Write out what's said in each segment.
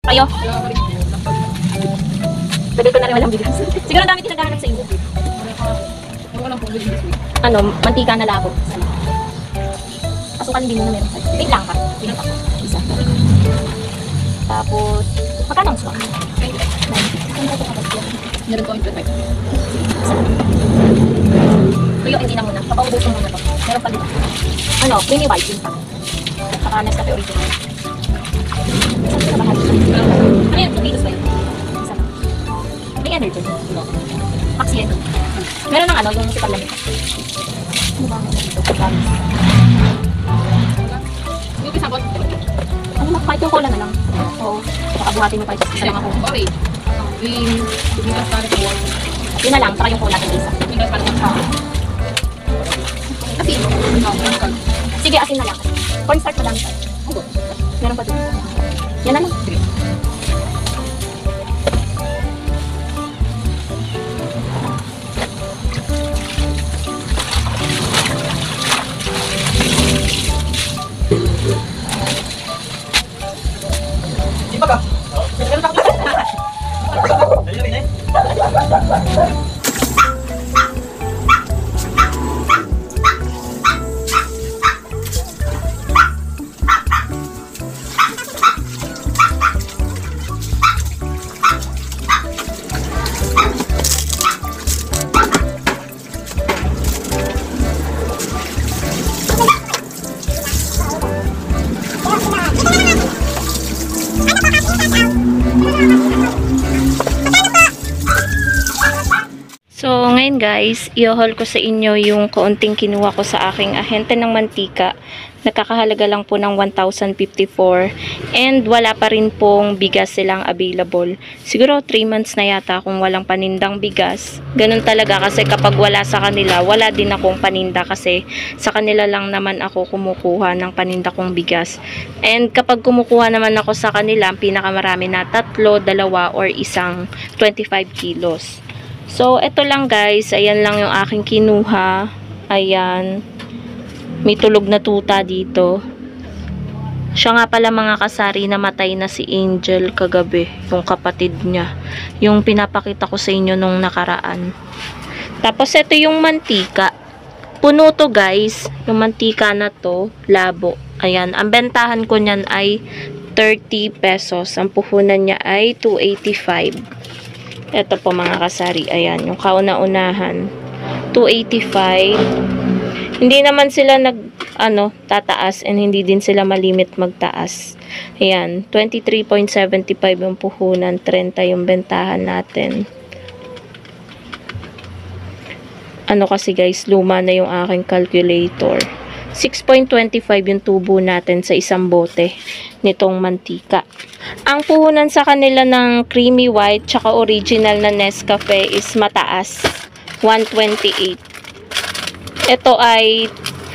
Kayo? Pwede ko na rin walang bigas. Siguro dami tinagahanap sa inyo. Ano, mantika na labo. Asukan din mo na meron sa'yo. Wait lang ka. Isa. Tapos, magkano ang suka? Meron ko yung 25. Tuyo, hindi na muna. Papaubusin mo na to. Meron pa dito. Ano, creamy white yun pa. Saka Nescafe original. Ano yun? Tomatoes ba yun? Isa. May energy. Max yan. Meron ng ano, yung sipag lamig. Ano ba? Yung pisabot. Ano na, kahit yung cola na lang. Oo. Saka buhatin mo kahit isa lang ako. Sorry. Yun na lang, saka yung cola ng isa. Asin. Sige, asin na lang. Cornstarch na lang. Meron pa dito. Yan na lang. So, ngayon guys, i-haul ko sa inyo yung kaunting kinuha ko sa aking ahente ng mantika. Nakakahalaga lang po ng 1,054. And wala pa rin pong bigas silang available. Siguro 3 months na yata kung walang panindang bigas. Ganun talaga kasi kapag wala sa kanila, wala din akong paninda kasi sa kanila lang naman ako kumukuha ng paninda kong bigas. And kapag kumukuha naman ako sa kanila, ang pinakamarami na 3, 2, or isang 25 kilos. So, ito lang guys. Ayan lang yung aking kinuha. Ayan. May tulog na tuta dito. Siya nga pala mga kasari, namatay na si Angel kagabi. Yung kapatid niya. Yung pinapakita ko sa inyo nung nakaraan. Tapos, ito yung mantika. Puno to guys. Yung mantika na to, labo. Ayan. Ang bentahan ko niyan ay 30 pesos. Ang puhunan niya ay 285. Ito po mga kasari, ayan, yung kauna-unahan, 285. Hindi naman sila tataas and hindi din sila malimit magtaas. Ayan, 23.75 yung puhunan, 30 yung bentahan natin. Ano kasi guys, luma na yung aking calculator. 6.25 yung tubo natin sa isang bote nitong mantika. Ang puhunan sa kanila ng creamy white tsaka original na Nescafe is mataas, 128. Ito ay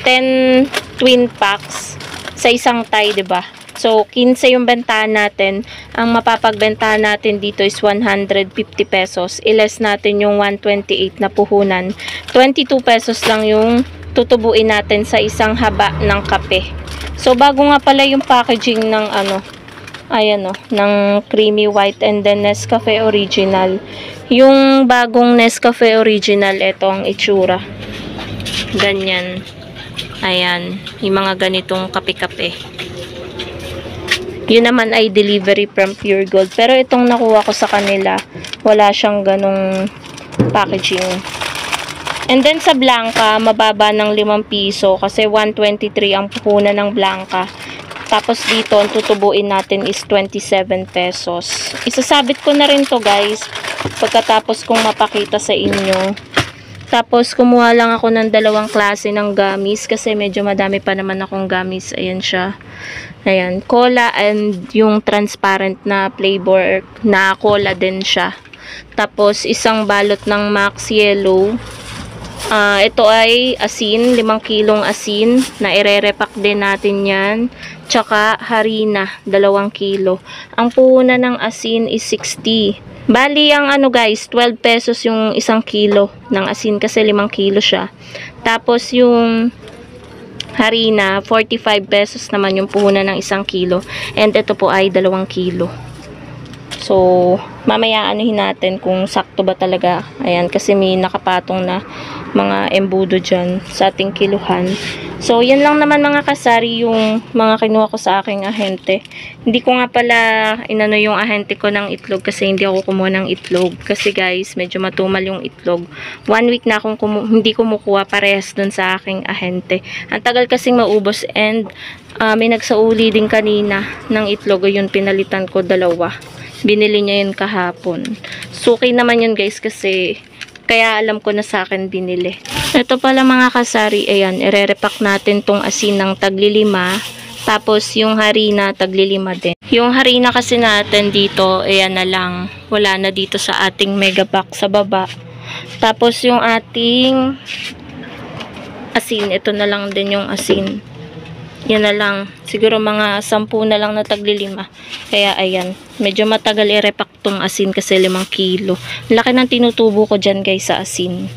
10 twin packs sa isang tie, 'di ba? So 15 yung bentahan natin. Ang mapapagbentahan natin dito is 150 pesos. Iles natin yung 128 na puhunan. 22 pesos lang yung tutubuin natin sa isang haba ng kape. So, bago nga pala yung packaging ng ayan ng creamy white and then Nescafe original. Yung bagong Nescafe original, ito ang itsura. Ganyan. Ayan. Yung mga ganitong kape-kape. Yun naman ay delivery from Pure Gold. Pero itong nakuha ko sa kanila, wala siyang ganong packaging. And then sa Blanca, mababa ng 5 piso kasi 123 ang puhunan ng Blanca. Tapos dito, ang tutubuin natin is 27 pesos. Isasabit ko na rin to guys pagkatapos kong mapakita sa inyo. Tapos kumuha lang ako ng 2 klase ng gummies kasi medyo madami pa naman akong gummies. Ayan siya. Ayan, cola and yung transparent na flavor na cola din siya. Tapos isang balot ng Max Yellow. Ito ay asin, 5 kilong asin na ire-repack din natin yan. Tsaka harina, 2 kilo. Ang puhunan ng asin is 60. Bali ang guys, 12 pesos yung 1 kilo ng asin kasi 5 kilo siya. Tapos yung harina, 45 pesos naman yung puhunan ng 1 kilo. And ito po ay 2 kilo. So, mamaya anuhin natin kung sakto ba talaga. Ayan, kasi may nakapatong na mga embudo dyan sa ating kiluhan. So, yan lang naman mga kasari yung mga kinuha ko sa aking ahente. Hindi ko nga pala inano yung ahente ko ng itlog kasi hindi ako kumuha ng itlog. Kasi guys, medyo matumal yung itlog. 1 week na akong hindi kumukuha parehas dun sa aking ahente. Ang tagal kasing maubos and may nagsauli din kanina ng itlog. Yun, pinalitan ko 2. Binili niya yun kahapon. So, okay naman yun guys kasi kaya alam ko na sa akin binili. Ito pala mga kasari, ayan, ire-repack natin tong asin ng tagli 5. Tapos yung harina, tagli 5 din. Yung harina kasi natin dito, ayan na lang. Wala na dito sa ating mega pack sa baba. Tapos yung ating asin, ito na lang din yung asin. Yan na lang. Siguro mga 10 na lang na tagli 5. Kaya ayan. Medyo matagal i-repack tong asin kasi 5 kilo. Laki ng tinutubo ko dyan guys sa asin.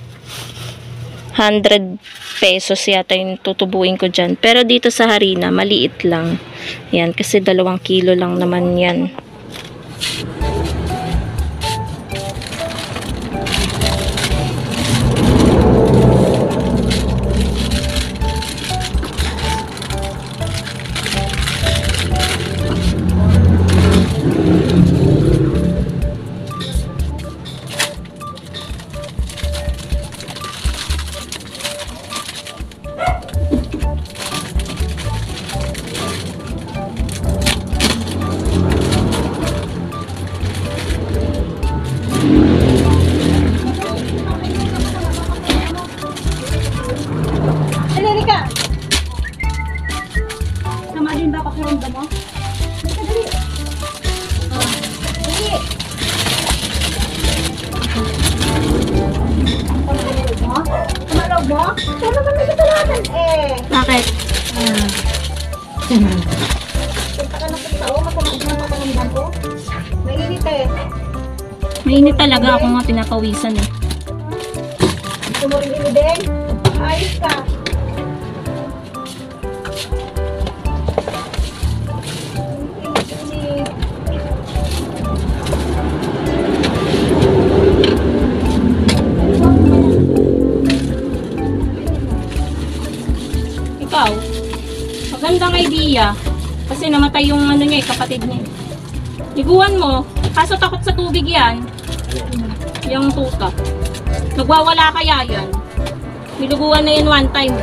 100 pesos yata yung tutubuin ko dyan. Pero dito sa harina, maliit lang. Yan. Kasi 2 kilo lang naman yan. Bakit? Mainit eh. Mainit talaga ako nga pinapawisan eh. Gusto mo rin din? Ayos ka. Ikaw, magandang idea. Kasi namatay yung ano niya, kapatid niya. Liguan mo. Kaso takot sa tubig yan. Yung tuta. Nagwawala kaya yan. Niliguan na yun 1 time.